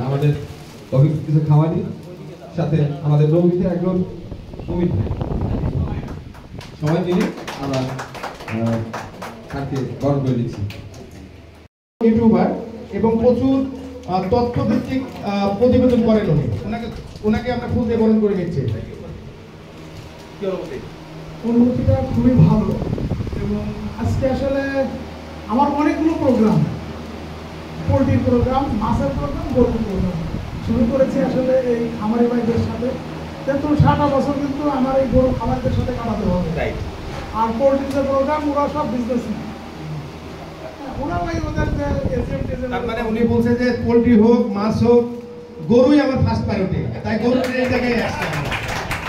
আমাদের অভিজ্ঞ কিছু খামারি সাথে আমাদের নৌমিতে একজন অমিত সময় দিলে আমরা তাকে বরণ করে দিচ্ছি। ইউটিউবার এবং প্রচুর তথ্যভিত্তিক প্রতিবেদন করেন ওনাকে আমরা ফুল দিয়ে বরণ করে নিচ্ছি। অনুভূতিটা খুবই ভালো এবং আজকে আসলে আমার অনেকগুলো প্রোগ্রাম, পোলট্রির প্রোগ্রাম, মাছের প্রোগ্রাম, গরুর প্রোগ্রাম শুরু করেছি আসলে এই খামারি ভাইদের সাথে। কিন্তু 7টা বছর কিন্তু আমার এই গরু খামারিদের সাথে কাটাতে হবে। আর পোলট্রির যে প্রোগ্রাম ওরা সব বিজনেস না, ওরা ওই ওদের যে এজেন্ট মানে উনি বলছে যে পোলট্রি হোক মাছ হোক গরুই আমার ফার্স্ট প্রায়োরিটি, তাই গরুর এই জায়গায় আসছে।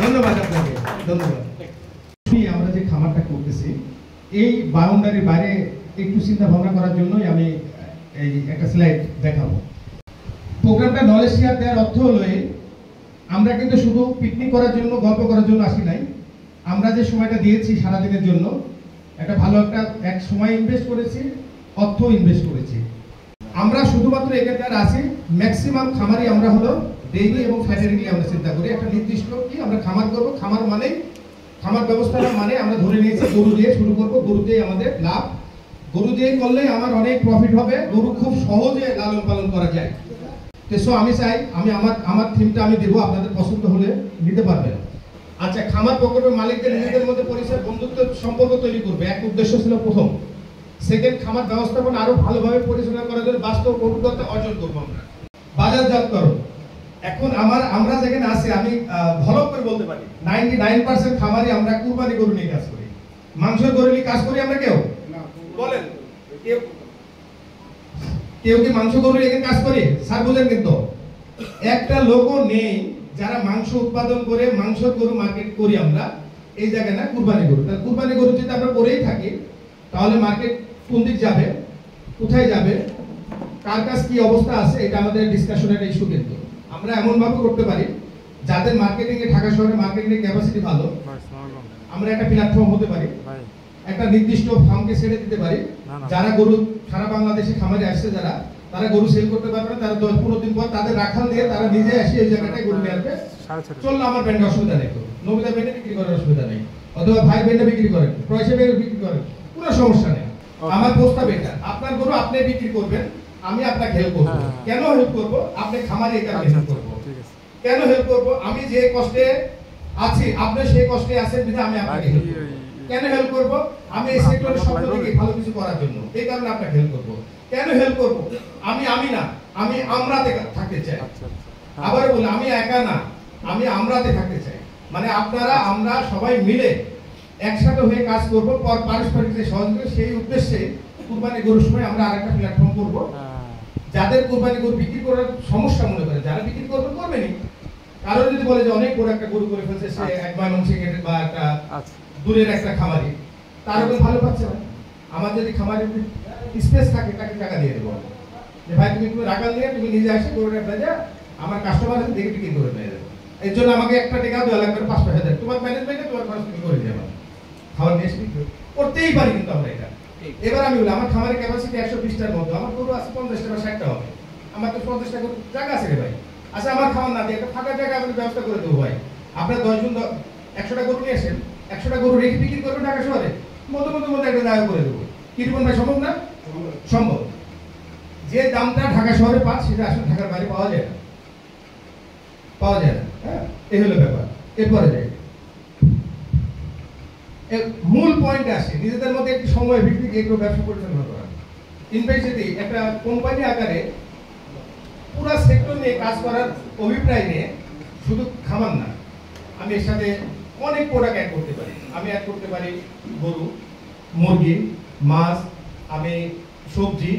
ধন্যবাদ আপনাকে, ধন্যবাদ। আমরা যে খামারটা করতেছি এই বাউন্ডারির বাইরে একটু চিন্তা ভাবনা করার জন্যই আমি এই একটা স্লাইড দেখাবো। প্রোগ্রামটা নলেজ শেয়ার দেওয়ার অর্থ হলো আমরা কিন্তু শুধু পিকনিক করার জন্য গল্প করার জন্য আসি নাই। আমরা যে সময়টা দিয়েছি সারাদিনের জন্য একটা ভালো এক সময় ইনভেস্ট করেছি, অর্থ ইনভেস্ট করেছি। আমরা শুধুমাত্র এখানে যারা আছি ম্যাক্সিমাম খামারি আমরা হলো ডেইলি এবং ফ্যাটারিলি আমরা চিন্তা করি একটা নির্দিষ্ট কি আমরা খামার করব, খামার মানে খামার ব্যবস্থাটা মানে আমরা ধরে নিয়েছি গরু দিয়ে শুরু করব, গরু দিয়ে আমাদের লাভ, গরু দিয়ে করলে আমার অনেক প্রফিট হবে, গরু খুব সহজে লালন পালন করা যায়। তো আমি চাই আমার থিমটা আমি দেবো, আপনাদের পছন্দ হলে নিতে পারবেন। আচ্ছা, খামার প্রকল্পের মালিকদের নিজেদের মধ্যে পরিচয় বন্ধুত্ব সম্পর্ক তৈরি করবে, এক উদ্দেশ্য ছিল প্রথম। সেকেন্ড, খামার ব্যবস্থাপনা আরো ভালোভাবে পরিচালনা করার জন্য বাস্তব অভিজ্ঞতা অর্জন করবো আমরা। বাজারজাতকরণ, এখন আমরা যেখানে আছি আমি ভালো করে বলতে পারি 99% খামারি আমরা কুরবানি গরু নিয়ে কাজ করি, মাংসের গরু নিয়ে কাজ করি আমরা কেউ বলেন কেউ কি মাংস গরু নিয়ে কাজ করে? স্যার বুঝেন কিন্তু একটা লোকও নেই যারা মাংস উৎপাদন করে মাংসের গরু মার্কেট করি আমরা এই জায়গায় না কুরবানি গরু। কুরবানি গরু যদি আমরা করেই থাকি তাহলে মার্কেট কোন দিক যাবে, কোথায় যাবে, কার কাছে কি অবস্থা আছে, এটা আমাদের ডিসকাশনের ইস্যু। কিন্তু আমরা এমন ভাবে করতে পারি যাদের মার্কেটিং এ ঢাকা শহরে মার্কেটিং এর ক্যাপাসিটি ভালো, আমরা একটা প্ল্যাটফর্ম হতে পারি, একটা নির্দিষ্ট ফার্মকে ছেড়ে দিতে পারি। যারা গরু সারা বাংলাদেশে খামারে আসছে যারা তারা গরু সেল করতে পারবে না, তারা 10-15 দিন পর তাদের রাখাল দিয়ে তারা নিজে এসে এই জায়গাটায় গরু নিয়ে আসবে। চললো, আমার ব্যান্ডে অসুবিধা নেই, নবিতা ব্যান্ডে বিক্রি করার অসুবিধা নেই, অথবা ভাই ব্যান্ডে বিক্রি করেন, পয়সা ব্যান্ডে বিক্রি করেন, কোনো সমস্যা নেই। আমার প্রস্তাব এটা, আপনার গরু আপনি বিক্রি করবেন, আমি আপনাকে হেল্প করবো। কেন হেল্প করবো? আপনি খামারে এই কারণে হেল্প করবো। কেন হেল্প করবো? আমি যে কষ্টে আছি আপনি সেই কষ্টে আছেন বিধায় আমি আপনাকে হেল্প করবো। কেন হেল্প করবো? আমি এই সেক্টরের সব থেকে ভালো কিছু করার জন্য, এই কারণে আপনাকে হেল্প করবো। কেন হেল্প করবো? আমি না, আমি আমরাতে থাকতে চাই। আবার বলি, আমি একা না, আমি আমরাতে থাকতে চাই। মানে আপনারা আমরা সবাই মিলে একসাথে হয়ে কাজ করবো, পারস্পরিক যে সহযোগিতা, সেই উদ্দেশ্যে কুরবানি গরুর সময় আমরা আরেকটা প্ল্যাটফর্ম করবো। যাদের কুরবানি গরু বিক্রি করার সমস্যা মনে করে, যারা বিক্রি করবেন করবেনই, কারো যদি বলে যে অনেক বড় একটা গরু করে ফেলছে, সে এক ময়মনসিংহের বা একটা দূরের একটা খামারি, তার ওগুলো ভালো পাচ্ছে না। আমার যদি খামারের স্পেস থাকে তাকে টাকা দিয়ে দেবো যে ভাই তুমি রাখাল নিয়ে তুমি নিজে আসে গরুটা ভেজা আমার কাস্টমার আছে দেখে বিক্রি করে নিয়ে যাবো। এর জন্য আমাকে একটা টাকা দেওয়া লাগবে 5-6 হাজার, তোমার ম্যানেজমেন্টে তোমার খরচ তুমি করে দেবে, খাবার নিয়ে এসে বিক্রি করতেই পারি। কিন্তু আমরা এটা এবার আমি বলি আমার খামারের ক্যাপাসিটি 120টার মধ্যে, আমার গরু আছে 50টা বা 60টা হবে, আমার তো 50টা গরু জায়গা আছে রে ভাই। আচ্ছা, আমার খামার না দিয়ে একটা ফাঁকা জায়গা আমি ব্যবস্থা করে দেবো ভাই। আপনার 10 জন 100টা গরু নিয়ে আসেন, 100টা গরু রেখে বিক্রি করবেন ঢাকা শহরে, মধ্যে একটা জায়গা করে দেবো। কি দেবেন ভাই? সম্ভব না? সম্ভব। যে দামটা ঢাকা শহরে পান সেটা আসলে ঢাকার বাইরে পাওয়া যায় না, পাওয়া যায় না। হ্যাঁ, এই হলো ব্যাপার। এরপরে যাই মূল পয়েন্টে আসে, নিজেদের মধ্যে একটি সময় ভিত্তিক এগুলো ব্যবসা পরিচালনা করা। ইনভেস্টমেন্ট একটা কোম্পানি আকারে পুরো সেক্টর নিয়ে কাজ করার অভিপ্রায় নিয়ে শুধু খামার না, আমি এর সাথে অনেক প্রোডাক্ট অ্যাড করতে পারি। আমি অ্যাড করতে পারি গরু, মুরগি, মাছ, আমি সবজি,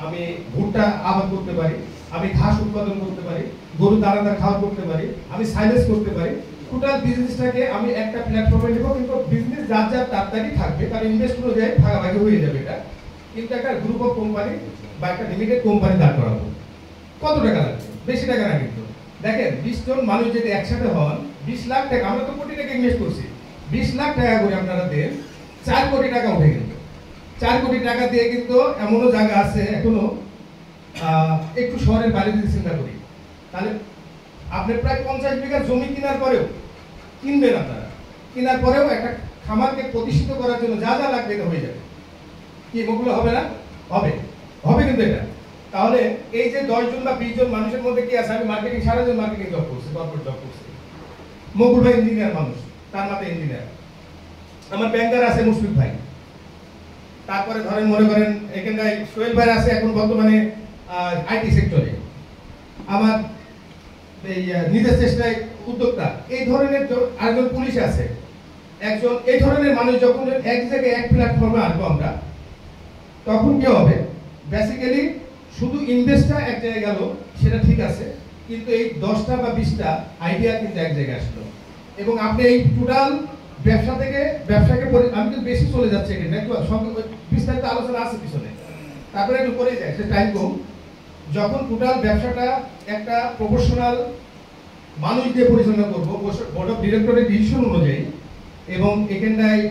আমি ভুট্টা আবাদ করতে পারি, আমি ঘাস উৎপাদন করতে পারি, গরু দানাদার খাওয়া করতে পারি, আমি সাইলেজ করতে পারি। টোটাল বিজনেসটাকে আমি একটা প্ল্যাটফর্মে নেব, কিন্তু বিজনেস যার যার তাড়াতাড়ি থাকবে, তার ইনভেস্ট করে যায় ভাগাভাগি হয়ে যাবে এটা। কিন্তু একটা গ্রুপ অফ কোম্পানি বা একটা লিমিটেড কোম্পানি দাঁড় করাবো। কত টাকা লাগবে? বেশি টাকা না। কিন্তু দেখেন 20 জন মানুষ যদি একসাথে হন 20 লাখ টাকা, আমরা তো কোটি টাকা ইনভেস্ট করছি, 20 লাখ টাকা করে আপনারা দেন, 4 কোটি টাকা উঠে গেল। 4 কোটি টাকা দিয়ে কিন্তু এমনও জায়গা আছে এখনো একটু শহরের বাইরে যদি চিন্তা করি, তাহলে আপনি প্রায় 50 বিঘা জমি কেনার পরেও কিনবেন, আপনারা কেনার পরেও একটা খামারকে প্রতিষ্ঠিত করার জন্য যা যা লাগবে এটা হয়ে যাবে। কি ওগুলো হবে না? হবে, হবে কিন্তু এটা। তাহলে এই যে 10 জন বা 20 জন মানুষের মধ্যে কি আছে? আমি মার্কেটিং, সারাজন মার্কেটিং জব করছি, কর্পোরেট জব করছি। মকুল ভাই ইঞ্জিনিয়ার মানুষ, তার মাথায় ইঞ্জিনিয়ার। আমার ব্যাংকার আছে মুশফিক ভাই। তারপরে ধরেন মনে করেন এখানটায় সোহেল ভাই আছে এখন বর্তমানে আইটি সেক্টরে। আমার এই নিজের চেষ্টায় উদ্যোক্তা। এই ধরনের আরেকজন পুলিশ আছে একজন। এই ধরনের মানুষ যখন এক জায়গায় এক প্ল্যাটফর্মে আসবো আমরা, তখন কি হবে? বেসিক্যালি শুধু ইনভেস্টটা এক জায়গায় গেল, সেটা ঠিক আছে, কিন্তু এই 10টা বা 20টা আইডিয়া কিন্তু এক জায়গায় আসলো। এবং আপনি এই টোটাল ব্যবসা থেকে ব্যবসাকে, আমি কিন্তু বেশি চলে যাচ্ছে এখানে, একটু বিস্তারিত আলোচনা আছে পিছনে, তারপরে একটু করে যায়, সে টাইম কম। যখন টোটাল ব্যবসাটা একটা প্রফেশনাল মানুষ দিয়ে পরিচালনা করবো, বোর্ড অফ ডিরেক্টরের ডিসিশন অনুযায়ী, এবং এখানটায়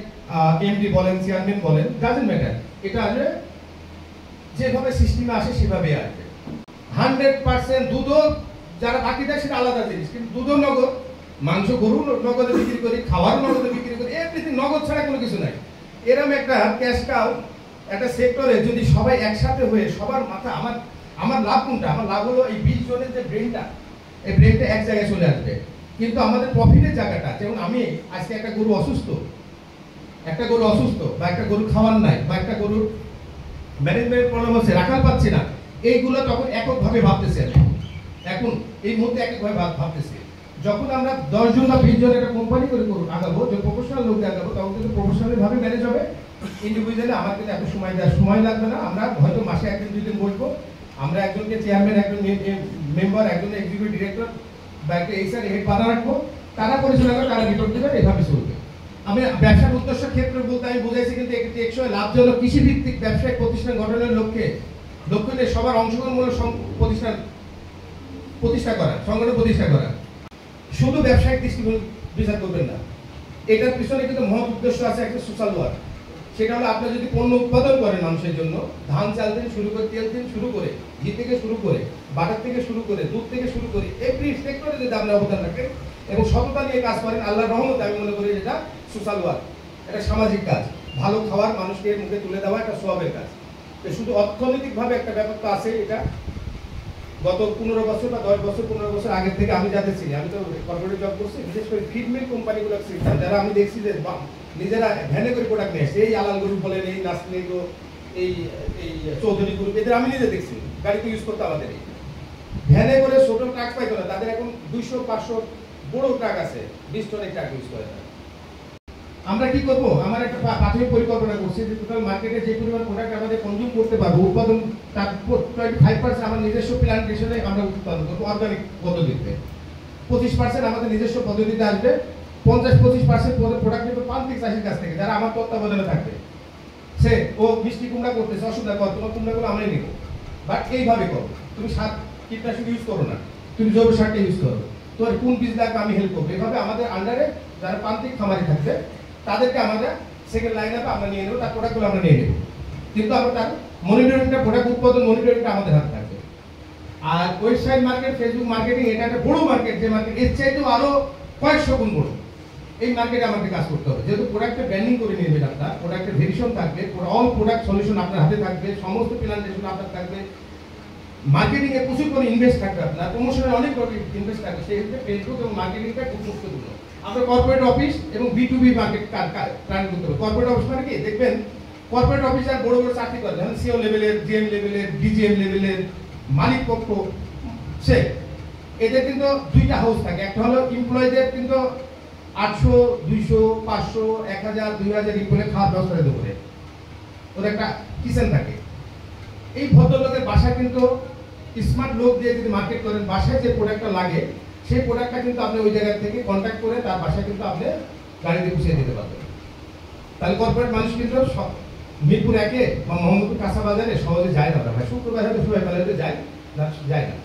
এমডি বলেন, চেয়ারম্যান বলেন, ডাজন্ট ম্যাটার, এটা আসলে যেভাবে সিস্টেমে আসে সেভাবে আসবে। 100% দুধও যারা বাকি দেয় সেটা আলাদা জিনিস, কিন্তু দুধও নগদ, মাংস গরু নগদে বিক্রি করি, খাওয়ার নগদে বিক্রি করি, এভরিথিং নগদ ছাড়া কোনো কিছু নাই। এরকম একটা ক্যাশ কাউ একটা সেক্টরে যদি সবাই একসাথে হয়ে সবার মাথা, আমার লাভ কোনটা? আমার লাভ হলো এই 20 জনের যে ব্রেনটা, এই ব্রেনটা এক জায়গায় চলে আসবে। কিন্তু আমাদের প্রফিটের জায়গাটা, যেমন আমি আজকে একটা গরু অসুস্থ বা একটা গরু খাওয়ার নাই, বা একটা গরুর ম্যানেজমেন্ট প্রবলেম হচ্ছে, রাখাল পাচ্ছি না, এইগুলো তখন এককভাবে ভাবতেছি। আমি এখন এই মুহূর্তে এককভাবে ভাবতেছি। যখন আমরা 10 জন বা 20 জন একটা কোম্পানি করে আগাবো, যে প্রফেশনাল লোক আগাবো, তখন কিন্তু প্রফেশনালি ভাবে ম্যানেজ হবে। ইন্ডিভিজুয়ালি আমার কিন্তু এত সময় লাগবে না। আমরা হয়তো মাসে 1 দিন 2 দিন বসবো, আমরা একজনকে চেয়ারম্যান, একজন মেম্বার, একজন এক্সিকিউটিভ ডিরেক্টর বা একটা এইচআর হেড বানা রাখবো, তারা পরিচালনা করে, তারা রিপোর্ট দেবে, এভাবে চলবে। আমি ব্যবসার উদ্দেশ্য ক্ষেত্রে বলতে আমি বুঝাইছি, কিন্তু একটি টেকসই লাভজনক কৃষিভিত্তিক ব্যবসায়িক প্রতিষ্ঠান গঠনের লক্ষ্যে সবার অংশগ্রহণমূলক প্রতিষ্ঠা করা, সংগঠন প্রতিষ্ঠা করা। শুধু ব্যবসায়িক দৃষ্টিকোণ বিচার করবেন না, এটার পিছনে কিন্তু মহৎ উদ্দেশ্য আছে, একটা সোশ্যাল ওয়ার্ক। সেটা হলো আপনি যদি পণ্য উৎপাদন করেন মানুষের জন্য, ধান চাল থেকে শুরু করে, তেল থেকে শুরু করে, ঘি থেকে শুরু করে, বাটার থেকে শুরু করে, দুধ থেকে শুরু করে, এভরি সেক্টরে যদি আপনি অবদান রাখেন এবং সততা নিয়ে কাজ করেন, আল্লাহর রহমতে আমি মনে করি এটা সোশ্যাল ওয়ার্ক, এটা সামাজিক কাজ। ভালো খাবার মানুষকে মুখে তুলে দেওয়া একটা সওয়াবের কাজ। শুধু অর্থনৈতিকভাবে একটা ব্যাপার তো আছে। এটা গত 15 বছর বা 10 বছর 15 বছর আগে থেকে আমি যাদের চিনি, আমি তো কর্পোরেট জব করছি, বিশেষ করে ফিড মিল কোম্পানিগুলো চিনতাম, যারা আমি দেখছি যে নিজেরা ভ্যানে করে প্রোডাক্ট নিয়ে আসছে। এই আলাল গ্রুপ বলেন, এই নাসলি গ্রুপ, এই চৌধুরী গ্রুপ, এদের আমি নিজে দেখছি গাড়িতে ইউজ করতে। আমাদের ভ্যানে করে ছোট ট্রাক পাইতো না, তাদের এখন 200-500 বড় ট্রাক আছে, 20 টনের ট্রাক ইউজ করে। আমরা কি করব? আমার একটা প্রাথমিক পরিকল্পনা করছি যে টোটাল মার্কেটে যে পরিমাণ প্রোডাক্ট আমাদের কনজিউম করতে পারবো, উৎপাদন তার 25% আমার নিজস্ব প্ল্যান্টেশনে আমরা উৎপাদন করবো অর্গানিক পদ্ধতিতে, 25% আমাদের নিজস্ব পদ্ধতিতে আসবে, 50-25% প্রোডাক্ট নেবে প্রান্তিক চাষির কাছ থেকে, যারা আমার তত্ত্বাবধানে থাকবে। সে ও মিষ্টি কুমড়া করতেছে, অসুবিধা কর, তোমার কুমড়াগুলো আমরাই নেবো, বাট এইভাবে করো, তুমি সার কীটনাশক ইউজ করো না, তুমি জৈব সারটা ইউজ করো, তোমার কোন বীজ লাগবে আমি হেল্প করবো। এভাবে আমাদের আন্ডারে যারা প্রান্তিক খামারি থাকবে তাদেরকে আমরা সেকেন্ড লাইন আপে আমরা নিয়ে নেবো, তার প্রোডাক্টগুলো আমরা নিয়ে নেবো, কিন্তু আমরা তার মনিটরিংটা, প্রোডাক্ট উৎপাদন মনিটরিংটা আমাদের হাতে থাকবে। আর ওয়েবসাইট মার্কেট, ফেসবুক মার্কেটিং, এটা একটা বড় মার্কেট, যে মার্কেট এর চাইতেও আরো কয়েকশো গুণ বড়। এই মার্কেটে আমাদের কাজ করতে হবে, যেহেতু প্রোডাক্টের ব্র্যান্ডিং করে নেবেন আপনার, প্রোডাক্টের ভেরিয়েশন থাকবে, অল প্রোডাক্ট সলিউশন আপনার হাতে থাকবে, সমস্ত প্ল্যান্টেশন আপনার থাকবে, মার্কেটিং এ প্রচুর করে ইনভেস্ট থাকবে, আপনার প্রমোশনে অনেক ইনভেস্ট থাকবে। সেই ক্ষেত্রে ফেসবুক এবং মার্কেটিংটা খুব গুরুত্বপূর্ণ। আমরা কর্পোরেট অফিস এবং B2B মার্কেট প্ল্যান করতে হবে। কর্পোরেট অফিস মানে কি? দেখবেন কর্পোরেট অফিসার বড় বড় চাকরি করে, যেমন সিও লেভেলের, জিএম লেভেলের, ডিজিএম লেভেলের মালিক পক্ষ, সে এদের কিন্তু দুইটা হাউস থাকে। একটা হলো এমপ্লয়ীদের কিন্তু 800, 200, 500, 1000, 2000 এমপ্লয়ী খাওয়ার ব্যবস্থা করে, ওদের একটা কিচেন থাকে। এই ভদ্রলোকের বাসায় কিন্তু স্মার্ট লোক দিয়ে যদি মার্কেট করেন, বাসায় যে প্রোডাক্টটা লাগে সেই প্রোডাক্টটা কিন্তু আপনি ওই জায়গা থেকে কন্ট্যাক্ট করে তার বাসায় কিন্তু আপনি গাড়িতে পুষিয়ে দিতে পারবেন। তাহলে কর্পোরেট মানুষ কিন্তু মিরপুর 1 বা মোহাম্মদপুর কাঁচা বাজারে সহজে যায় না, ভাই শুক্রবার হয়তো সবাই বাজারে যায় না।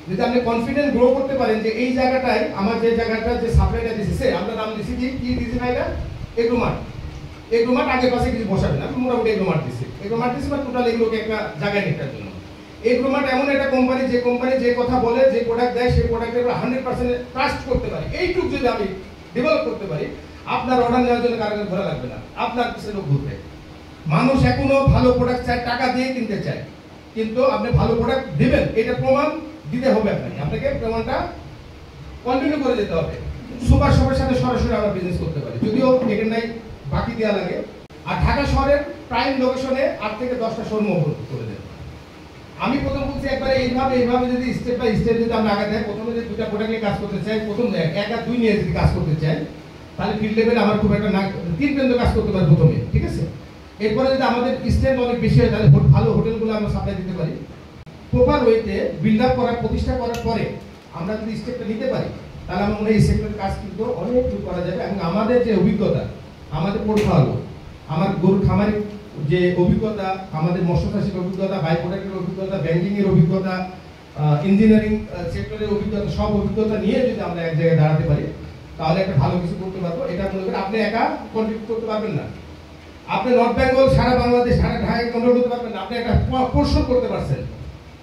যদি আপনি কনফিডেন্স গ্রো করতে পারেন যে এই জায়গাটায় আমার যে জায়গাটা যে সাপ্লাইটা দিচ্ছে, আমরা নাম দিচ্ছি কি দিচ্ছি না, এটা এগ্রোমার্ট আগে পাশে কিছু বসাবে না, আমি মোটামুটি এগ্রোমার্ট দিচ্ছি বা টোটাল এগুলোকে একটা জায়গায় নেওয়ার জন্য। এগ্রোমার্ট এমন একটা কোম্পানি যে কথা বলে, যে প্রোডাক্ট দেয়, সেই প্রোডাক্টের উপর 100% ট্রাস্ট করতে পারি। এইটুকু যদি আমি ডেভেলপ করতে পারি, আপনার অর্ডার নেওয়ার জন্য কারো কাছে ঘোরা লাগবে না, আপনার কাছে লোক ঘুরবে। মানুষ এখনো ভালো প্রোডাক্ট চায়, টাকা দিয়ে কিনতে চায়, কিন্তু আপনি ভালো প্রোডাক্ট দিবেন এটা প্রমাণ দিতে হবে। আপনাকে প্রমাণটা কন্টিনিউ করে যেতে হবে। সুপার শপের সাথে সরাসরি আমরা বিজনেস করতে পারি, যদিও এখানটাই বাকি দেওয়া লাগে। আর ঢাকা শহরের প্রাইম লোকেশনে 8 থেকে 10টা শোরুম ওপেন করে দেন। আমি প্রথম বলছি একবারে এইভাবে যদি স্টেপ বাই স্টেপ যদি আমরা আগে যাই, প্রথমে যে দুটা প্রোডাক্ট নিয়ে কাজ করতে চাই, প্রথম এক আর দুই নিয়ে যদি কাজ করতে চাই, তাহলে ফিল্ড লেভেলে আমার খুব একটা না 3 পর্যন্ত কাজ করতে পারি প্রথমে, ঠিক আছে। এরপরে যদি আমাদের স্ট্রেংথ অনেক বেশি হয়, তাহলে ভালো হোটেলগুলো আমরা সাপ্লাই দিতে পারি। প্রপার ওয়েতে বিল্ড আপ করার, প্রতিষ্ঠা করার পরে আমরা যদি স্টেপটা নিতে পারি, তাহলে আমার মনে হয় এই সেক্টরের কাজ কিন্তু অনেক দূর করা যাবে। এবং আমাদের যে অভিজ্ঞতা, আমাদের পোর্টফোলিও, আমার গরু খামারের যে অভিজ্ঞতা, আমাদের মৎস্য চাষের অভিজ্ঞতা, বাই প্রোডাক্টের অভিজ্ঞতা, ব্যাংকিং এর অভিজ্ঞতা, ইঞ্জিনিয়ারিং সেক্টরের অভিজ্ঞতা, সব অভিজ্ঞতা নিয়ে যদি আমরা এক জায়গায় দাঁড়াতে পারি, তাহলে একটা ভালো কিছু করতে পারবো। এটা মনে করি আপনি একা কন্ট্রিবিউট করতে পারবেন না। আপনি নর্থ বেঙ্গল, সারা বাংলাদেশ, সারা ঢাকায় কন্ট্রোল করতে পারবেন না। আপনি একটা পোর্শন করতে পারছেন,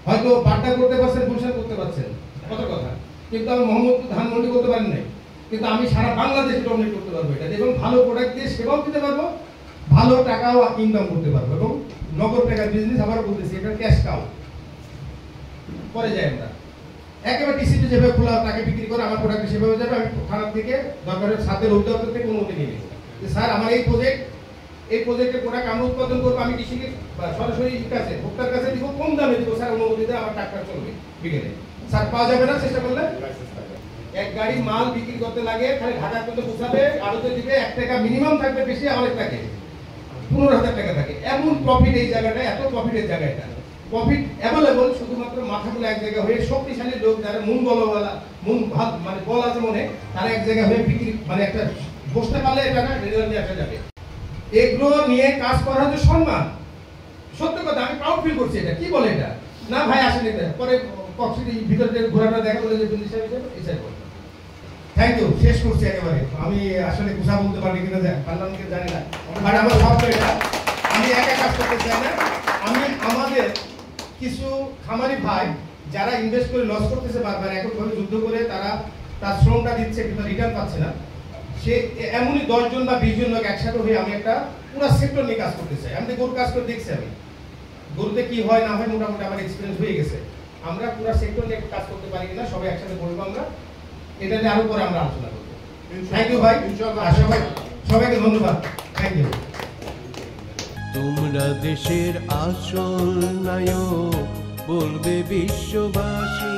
হয়তো বাড্ডা করতে পারছেন, গুলশান করতে পারছেন, কত কথা, কিন্তু আমি মোহাম্মদপুর ধানমন্ডি করতে পারেন নাই। কিন্তু আমি সারা বাংলাদেশ ডমিনেট করতে পারবো এটা, এবং ভালো প্রোডাক্ট দিয়ে সেবাও দিতে পারবো, ভালো টাকাও ইনকাম করতে পারবো, এবং নগদ টাকার বিজনেস আবারও বলতেছি, এটা ক্যাশ কাউ পরে যাই আমরা একেবারে টিসিপি যেভাবে খোলা টাকা বিক্রি করে আমার প্রোডাক্ট সেভাবে যাবে। আমি খারাপ থেকে দরকারের সাথে অভিযোগ থেকে অনুমতি নিয়ে নেব যে স্যার আমার এই প্রজেক্টের প্রোডাক্ট আমি উৎপাদন করবো, আমি কৃষিকে সরাসরি কাছে ভোক্তার কাছে দিব, কম দামে দিব, স্যার অনুমতি দেয়, আমার টাকা চলবে বিকেলে। স্যার পাওয়া যাবে না চেষ্টা করলে? এক গাড়ি মাল বিক্রি করতে লাগে, খালি ঢাকা পর্যন্ত পৌঁছাবে, আড়তে দিবে 1 টাকা মিনিমাম থাকবে, বেশি অনেক থাকে 15,000 টাকা থাকে। এমন প্রফিট এই জায়গাটা, এত প্রফিটের জায়গাটা, প্রফিট অ্যাভেলেবল, শুধুমাত্র মাথাগুলো এক জায়গায় হয়ে শক্তিশালী লোক যারা মন বলওয়ালা, মন ভাত মানে বল আছে মনে, তারা এক জায়গায় হয়ে বিক্রি মানে একটা বসতে পারলে এটা না রেজাল্ট নিয়ে আসা যাবে। এগুলো নিয়ে কাজ করা হচ্ছে সম্মান, সত্য কথা, আমি প্রাউড ফিল করছি। এটা কি বলে এটা না ভাই আসেন, পরে কক্সিটি ভিতরে ঘোরাটা দেখা বলে যে বিজনেস হিসাবে থ্যাংক ইউ। শেষ করছি একেবারে। আমি আসলে কথা বলতে পারি কিনা পারলাম কি জানি না, বাট আমার ভাবনা এটা আমি একা কাজ করতে চাই না। আমি আমাদের কিছু খামারি ভাই যারা ইনভেস্ট করে লস করতেছে বারবার, এককভাবে যুদ্ধ করে তারা তার শ্রমটা দিচ্ছে কিন্তু রিটার্ন পাচ্ছে না, সে এমনই 10 জন বা 20 জন লোক একসাথে হয়ে আমি একটা পুরো সেক্টর নিয়ে কাজ করতে চাই। আমি গরু কাজ করে দেখছি, আমি গরুতে কি হয় না হয় মোটামুটি আমার এক্সপিরিয়েন্স হয়ে গেছে। আমরা পুরো সেক্টর নিয়ে কাজ করতে পারি কিনা সবাই একসাথে বলবো, আমরা এটা নিয়ে আরো পরে আমরা আলোচনা করবো। থ্যাংক ইউ ভাই, সবাইকে ধন্যবাদ, থ্যাংক ইউ। তোমরা দেশের আসল নায়ক বলবে বিশ্ববাসী।